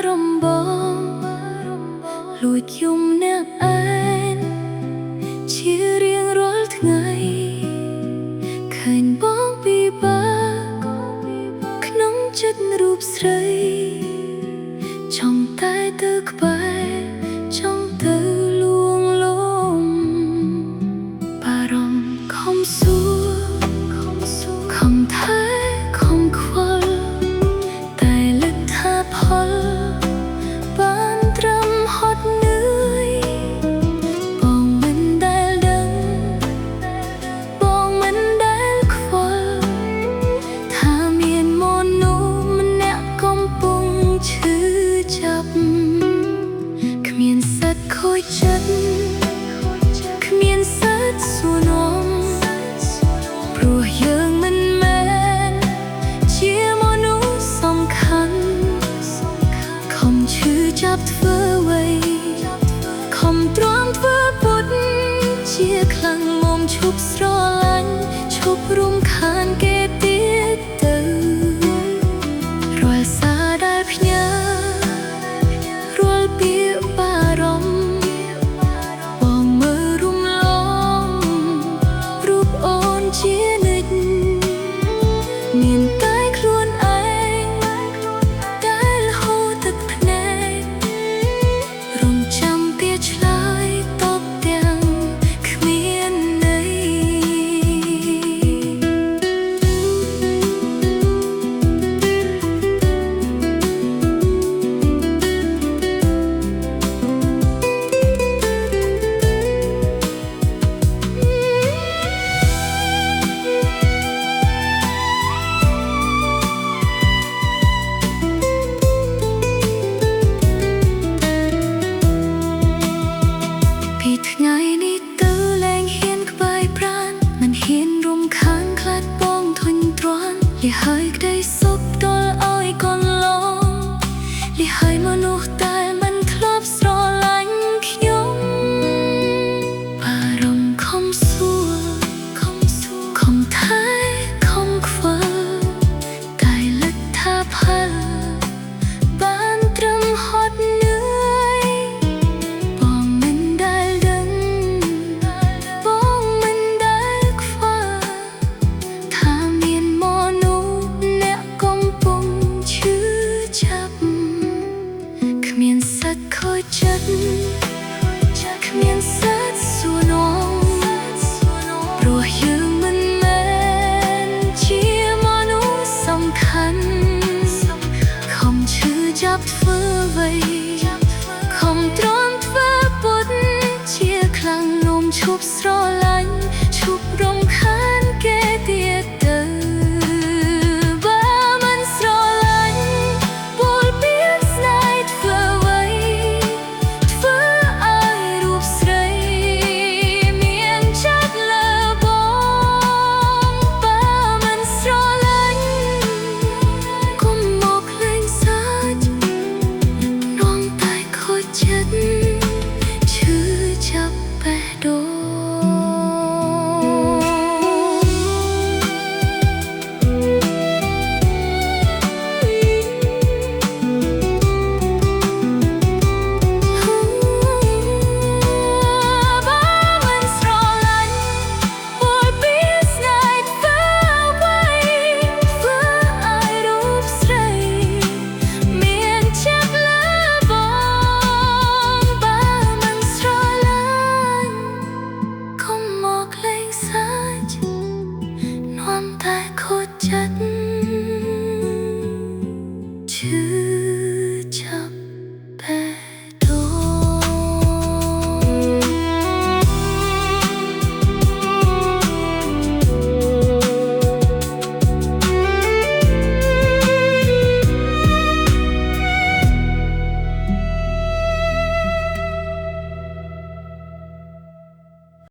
រំបងលួចយំអ្នកឯងជារៀងរាល់ថ្ងៃឃើញបងពិបាកក្នុងចិត្តរូបស្រីចង់តែទៅក្បែរចង់ទៅលួងលោមបារម្ភខំសួរខំថែខំខ្វល់តែលទ្ធផលបានត្រឹមហត់នឿយបងមិនដែលដឹងបងមិនដែលខ្វល់ថាមានមនុស្សម្នាក់កំពុងឈឺចាប់គ្មានសិទ្ធិខូចចិត្តគ្មានសិទ្ធិសួរនាំព្រោះយើងមិនមែនជាមនុស្សសំខាន់ខំឈឺចាប់ធ្វើអ្វីខំទ្រាំធ្វើពុតជាខ្លាំងមុំឈប់ស្រឡាញ់ឈប់រំខានគេទៀតទៅរាល់សារដែលផ្ញើរាល់ពាក្យបារម្ភបងមើលរំលងរូបអូនជានិច្ចមានតែខ្លួនឯងដែលហូរទឹកភ្នែករងចាំពាក្យឆ្លើយតបទាំងគ្មានន័យពីថ្ងៃនេះទៅលែងហ៊ានក្បែរប្រាណមិនហ៊ានរំខានខ្លាចបងធុញទ្រាន់លះហើយក្តីសុខទល់ឲ្យកន្លងលះហើយមនុស្សដែលមិនធ្លាប់ស្រឡាញ់ខ្ញុំបារម្ភខំសួរខំថែខំខ្វល់តែលទ្ធផលបានត្រឹមហត់នឿយបងមិនដែលដឹងបងមិនដែលខ្វល់ថាមានមនុស្សម្នាក់កំពុងឈឺចាប់គ្មានសិទ្ធិខូចចិត្តគ្មានសិទ្ធិសួរនាំព្រោះយើងមិនមែនជាមនុស្សសំខាន់ខំឈឺចាប់ធ្វើអ្វីខំទ្រាំធ្វើពុតជាខ្លាំងនោមឈប់ស្រឡាញ់